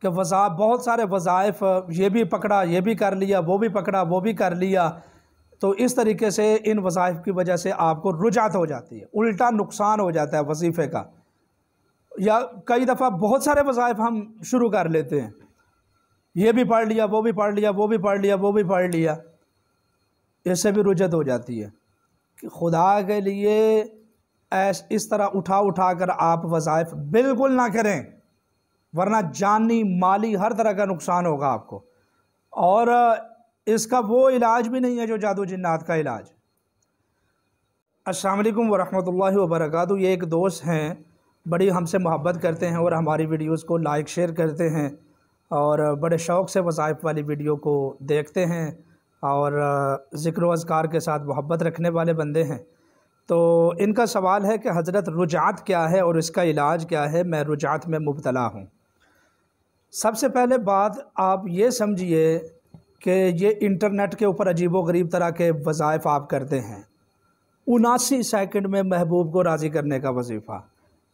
کہ بہت سارے وظائف یہ بھی پکڑا، یہ بھی کر لیا، وہ بھی پکڑا، وہ بھی کر لیا، تو اس طریقے سے ان وظائف کی وجہ سے آپ کو رجعت ہو جاتی ہے، الٹا نقصان ہو جاتا ہے وظیفے کا۔ یا کئی دفعہ بہت سارے وظائف ہم شروع کر لیتے ہیں، یہ بھی پڑھ لیا، وہ بھی پڑھ لیا، وہ بھی پڑھ لیا، وہ بھی پڑھ لیا، اس سے بھی رجعت ہو جاتی ہے۔ کہ خدا کے لیے اس طرح اٹھا کر آپ وظائف بالکل نہ کریں، ورنہ جانی مالی ہر طرح کا نقصان ہوگا آپ کو، اور اس کا وہ علاج بھی نہیں ہے جو جادو جنات کا علاج۔ السلام علیکم ورحمۃ اللہ وبرکاتہ۔ یہ ایک دوست ہیں، بڑی ہم سے محبت کرتے ہیں اور ہماری ویڈیوز کو لائک شیئر کرتے ہیں، اور بڑے شوق سے وظائف والی ویڈیو کو دیکھتے ہیں، اور ذکر و اذکار کے ساتھ محبت رکھنے والے بندے ہیں۔ تو ان کا سوال ہے کہ حضرت رجعت کیا ہے اور اس کا علاج کیا ہے؟ میں رجعت میں مبتلا ہوں۔ سب سے پہلے بات آپ یہ سمجھیے کہ یہ انٹرنیٹ کے اوپر عجیب و غریب طرح کے وظائف آپ کرتے ہیں، 79 سیکنڈ میں محبوب کو راضی کرنے کا وظیفہ،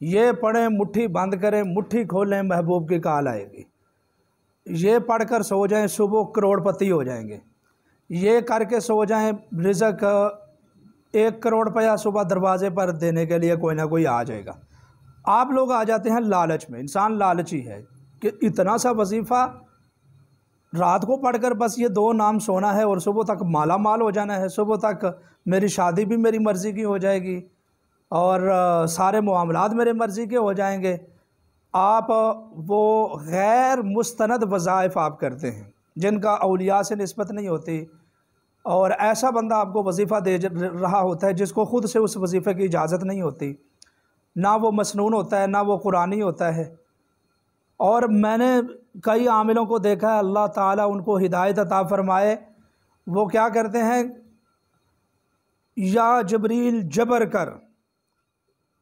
یہ پڑھیں مٹھی بند کریں، مٹھی کھولیں محبوب کی کال آئے گی، یہ پڑھ کر سو جائیں صبح کروڑ پتی ہو جائیں گے، یہ کر کے سو جائیں رزق 1 کروڑ روپیہ صبح دروازے پر دینے کے لیے کوئی نہ کوئی آ جائے گا۔ آپ لوگ آ جاتے ہیں لالچ میں، انسان لالچی ہے کہ اتنا سا وظیفہ رات کو پڑھ کر بس یہ 2 نام سونا ہے اور صبح تک مالا مال ہو جانا ہے، صبح تک میری شادی بھی میری مرضی کی ہو جائے گی اور سارے معاملات میرے مرضی کے ہو جائیں گے۔ آپ وہ غیر مستند وظائف آپ کرتے ہیں جن کا اولیاء سے نسبت نہیں ہوتی، اور ایسا بندہ آپ کو وظیفہ دے رہا ہوتا ہے جس کو خود سے اس وظیفے کی اجازت نہیں ہوتی، نہ وہ مسنون ہوتا ہے نہ وہ قرآنی ہوتا ہے۔ اور میں نے کئی عاملوں کو دیکھا ہے، اللہ تعالیٰ ان کو ہدایت عطا فرمائے، وہ کیا کرتے ہیں، یا جبریل جبر کر،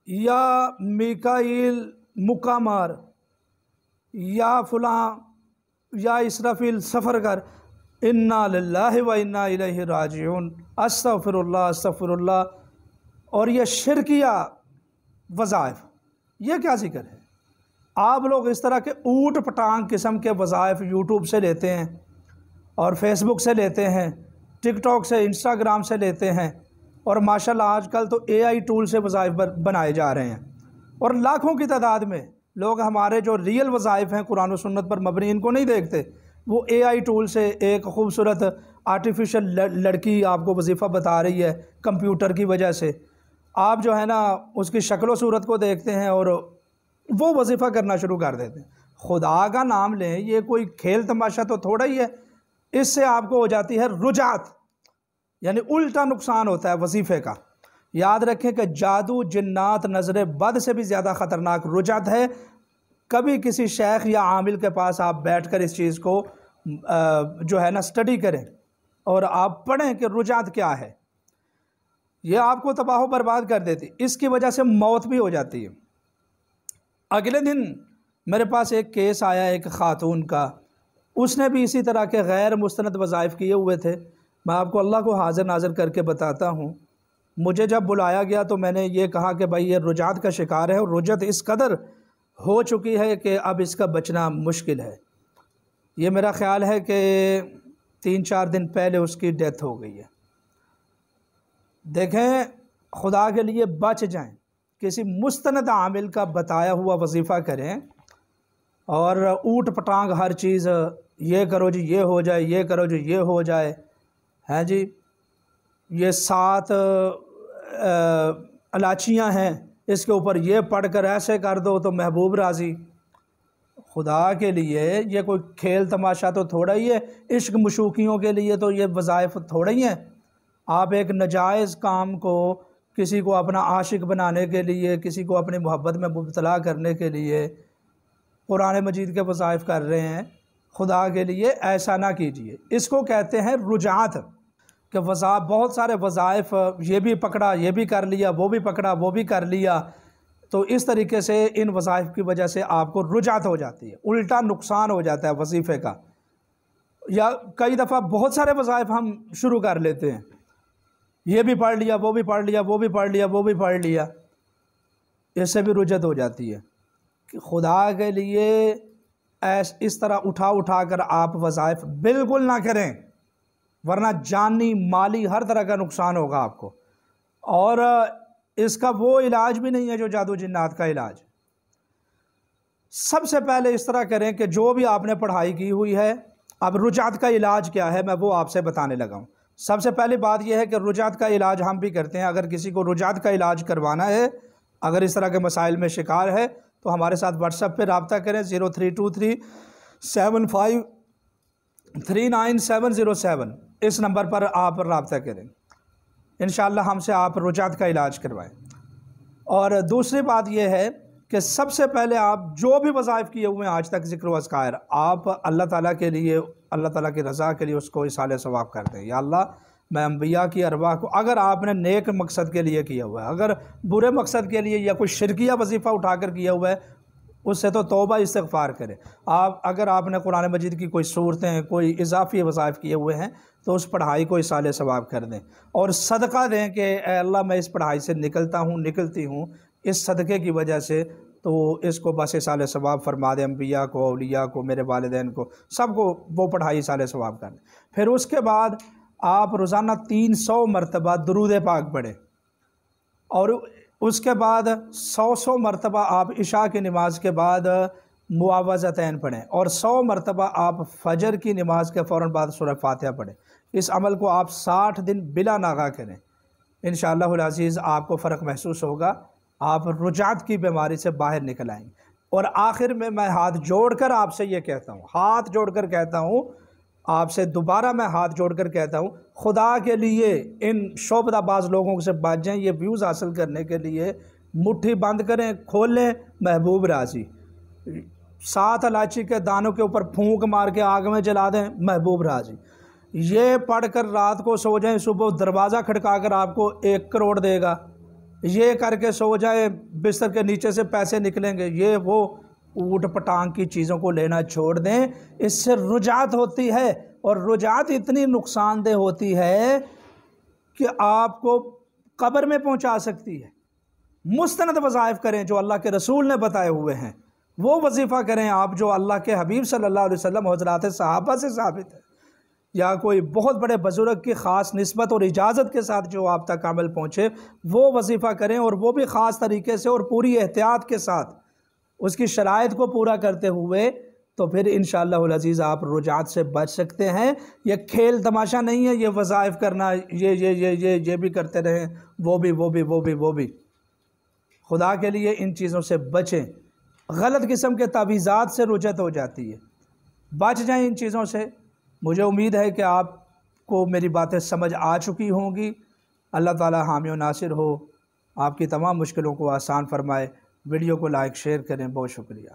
یا میکائیل مکہ مار، یا فلاں، یا اسرافیل سفر کر، انا للہ و انا الیہ راجعون، استغفر اللہ استغفر اللہ، اور یہ شرکیہ وظائف، یہ کیا ذکر ہے؟ آپ لوگ اس طرح کے اوٹ پٹانگ قسم کے وظائف یوٹیوب سے لیتے ہیں اور فیس بک سے لیتے ہیں، ٹک ٹاک سے، انسٹاگرام سے لیتے ہیں، اور ماشاءاللہ آج کل تو AI ٹول سے وظائف بنائے جا رہے ہیں، اور لاکھوں کی تعداد میں لوگ ہمارے جو ریئل وظائف ہیں قرآن و سنت پر مبنی ان کو نہیں دیکھتے، وہ AI ٹول سے ایک خوبصورت آرٹیفیشل لڑکی آپ کو وظیفہ بتا رہی ہے کمپیوٹر کی وجہ سے، آپ جو ہے نا اس کی شکل و صورت کو دیکھتے ہیں اور وہ وظیفہ کرنا شروع کر دیتے ہیں۔ خدا کا نام لیں، یہ کوئی کھیل تماشا تو تھوڑا ہی ہے، اس سے آپ کو ہو جاتی ہے رجعت، یعنی الٹا نقصان ہوتا ہے وظیفے کا۔ یاد رکھیں کہ جادو جنات نظر بد سے بھی زیادہ خطرناک رجعت ہے۔ کبھی کسی شیخ یا عامل کے پاس آپ بیٹھ کر اس چیز کو جو ہے نا سٹڈی کریں اور آپ پڑھیں کہ رجعت کیا ہے، یہ آپ کو تباہ و برباد کر دیتی، اس کی وجہ سے موت بھی ہو جاتی ہے۔ اگلے دن میرے پاس ایک کیس آیا ایک خاتون کا، اس نے بھی اسی طرح کے غیر مستند وظائف کیے ہوئے تھے۔ میں آپ کو اللہ کو حاضر ناظر کر کے بتاتا ہوں، مجھے جب بلایا گیا تو میں نے یہ کہا کہ بھائی یہ رجعت کا شکار ہے، اور رجعت اس قدر ہو چکی ہے کہ اب اس کا بچنا مشکل ہے۔ یہ میرا خیال ہے کہ 3-4 دن پہلے اس کی ڈیتھ ہو گئی ہے۔ دیکھیں، خدا کے لیے بچ جائیں، کسی مستند عامل کا بتایا ہوا وظیفہ کریں، اور اوٹ پٹانگ ہر چیز، یہ کرو جی یہ ہو جائے، یہ کرو جی یہ ہو جائے، ہیں جی یہ 7 الائچیاں ہیں، اس کے اوپر یہ پڑھ کر ایسے کر دو تو محبوب راضی۔ خدا کے لیے یہ کوئی کھیل تماشا تو تھوڑا ہی ہے، عشق مشوقیوں کے لیے تو یہ وظائف تھوڑا ہی ہیں۔ آپ ایک ناجائز کام کو کسی کو اپنا عاشق بنانے کے لیے، کسی کو اپنی محبت میں مبتلا کرنے کے لیے قرآن مجید کے وظائف کر رہے ہیں، خدا کے لیے ایسا نہ کیجیے۔ اس کو کہتے ہیں رجعت، کہ بہت سارے وظائف یہ بھی پکڑا، یہ بھی کر لیا، وہ بھی پکڑا، وہ بھی کر لیا، تو اس طریقے سے ان وظائف کی وجہ سے آپ کو رجعت ہو جاتی ہے، الٹا نقصان ہو جاتا ہے وظیفے کا۔ یا کئی دفعہ بہت سارے وظائف ہم شروع کر لیتے ہیں، یہ بھی پڑھ لیا، وہ بھی پڑھ لیا، وہ بھی پڑھ لیا، وہ بھی پڑھ لیا، اس سے بھی رجعت ہو جاتی ہے۔ کہ خدا کے لیے اس طرح اٹھا کر آپ وظائف بالکل نہ کریں، ورنہ جانی مالی ہر طرح کا نقصان ہوگا آپ کو۔ اور اس کا وہ علاج بھی نہیں ہے جو جادو جنات کا علاج۔ سب سے پہلے اس طرح کریں کہ جو بھی آپ نے پڑھائی کی ہوئی ہے، اب رجعت کا علاج کیا ہے میں وہ آپ سے بتانے لگا ہوں۔ سب سے پہلی بات یہ ہے کہ رجعت کا علاج ہم بھی کرتے ہیں۔ اگر کسی کو رجعت کا علاج کروانا ہے، اگر اس طرح کے مسائل میں شکار ہے، تو ہمارے ساتھ واٹس ایپ پہ رابطہ کریں 032375390707، اس نمبر پر آپ رابطہ کریں، انشاءاللہ ہم سے آپ رجعت کا علاج کروائیں۔ اور دوسری بات یہ ہے کہ سب سے پہلے آپ جو بھی وظائف کیے ہوئے ہیں آج تک ذکر و اذکار، آپ اللہ تعالیٰ کے لیے، اللہ تعالیٰ کی رضا کے لیے اس کو اصالہ ثواب کرتے ہیں۔ یا اللہ میں انبیاء کی ارواح کو، اگر آپ نے نیک مقصد کے لیے کیا ہوا ہے، اگر برے مقصد کے لیے یا کوئی شرکیہ وظیفہ اٹھا کر کیا ہوا ہے، اس سے تو توبہ استغفار کریں۔ اگر آپ نے قرآن مجید کی کوئی صورتیں، کوئی اضافی وظائف کیے ہوئے ہیں، تو اس پڑھائی کو اصالہ ثواب کر دیں، اور صدقہ دیں کہ اے اللہ میں اس پڑھائی سے نکلتی ہوں اس صدقے کی وجہ سے، تو اس کو بس اصالہ ثواب فرما دیں، انبیاء کو، اولیاء کو، میرے والدین کو، سب کو وہ پڑھائی اصالہ ثواب کر دیں۔ پھر اس کے بعد آپ روزانہ 300 مرتبہ درود پاک پڑھیں، اور اس کے بعد 100 مرتبہ آپ عشاء کی نماز کے بعد معوذتین پڑھیں، اور 100 مرتبہ آپ فجر کی نماز کے فوراً بعد سورہ فاتحہ پڑھیں۔ اس عمل کو آپ 60 دن بلا ناغہ کریں، انشاءاللہ العزیز آپ کو فرق محسوس ہوگا، آپ رجعت کی بیماری سے باہر نکل آئیں گے۔ اور آخر میں ہاتھ جوڑ کر آپ سے یہ کہتا ہوں، ہاتھ جوڑ کر کہتا ہوں آپ سے، دوبارہ میں ہاتھ جوڑ کر کہتا ہوں، خدا کے لیے ان شعبدہ باز لوگوں سے بچ جائیں۔ یہ ویوز حاصل کرنے کے لیے مٹھی بند کریں، کھولیں، محبوب راضی، 7 الائچی کے دانوں کے اوپر پھونک مار کے آگ میں جلا دیں، محبوب راضی۔ یہ پڑھ کر رات کو سو جائیں، صبح دروازہ کھڑکا کر آپ کو 1 کروڑ دے گا۔ یہ کر کے سو جائے، بستر کے نیچے سے پیسے نکلیں گے۔ یہ وہ اوٹ پٹانگ کی چیزوں کو لینا چھوڑ دیں، اس سے رجعت ہوتی ہے، اور رجعت اتنی نقصان دہ ہوتی ہے کہ آپ کو قبر میں پہنچا سکتی ہے۔ مستند وظائف کریں جو اللہ کے رسول نے بتائے ہوئے ہیں، وہ وظیفہ کریں آپ جو اللہ کے حبیب صلی اللہ علیہ وسلم حضرات صحابہ سے ثابت ہے، یا کوئی بہت بڑے بزرگ کی خاص نسبت اور اجازت کے ساتھ جو آپ تک عمل پہنچے، وہ وظیفہ کریں، اور وہ بھی خاص طریقے سے اور پوری احتیاط کے ساتھ، اس کی شرائط کو پورا کرتے ہوئے، تو پھر انشاءاللہ العزیز آپ رجعت سے بچ سکتے ہیں۔ یہ کھیل تماشا نہیں ہے، یہ وظائف کرنا، یہ بھی کرتے رہیں، وہ بھی۔ خدا کے لیے ان چیزوں سے بچیں، غلط قسم کے تعویذات سے رجعت ہو جاتی ہے، بچ جائیں ان چیزوں سے۔ مجھے امید ہے کہ آپ کو میری باتیں سمجھ آ چکی ہوں گی۔ اللہ تعالی حامی و ناصر ہو، آپ کی تمام مشکلوں کو آسان فرمائے۔ ویڈیو کو لائک شیئر کریں، بہت شکریہ۔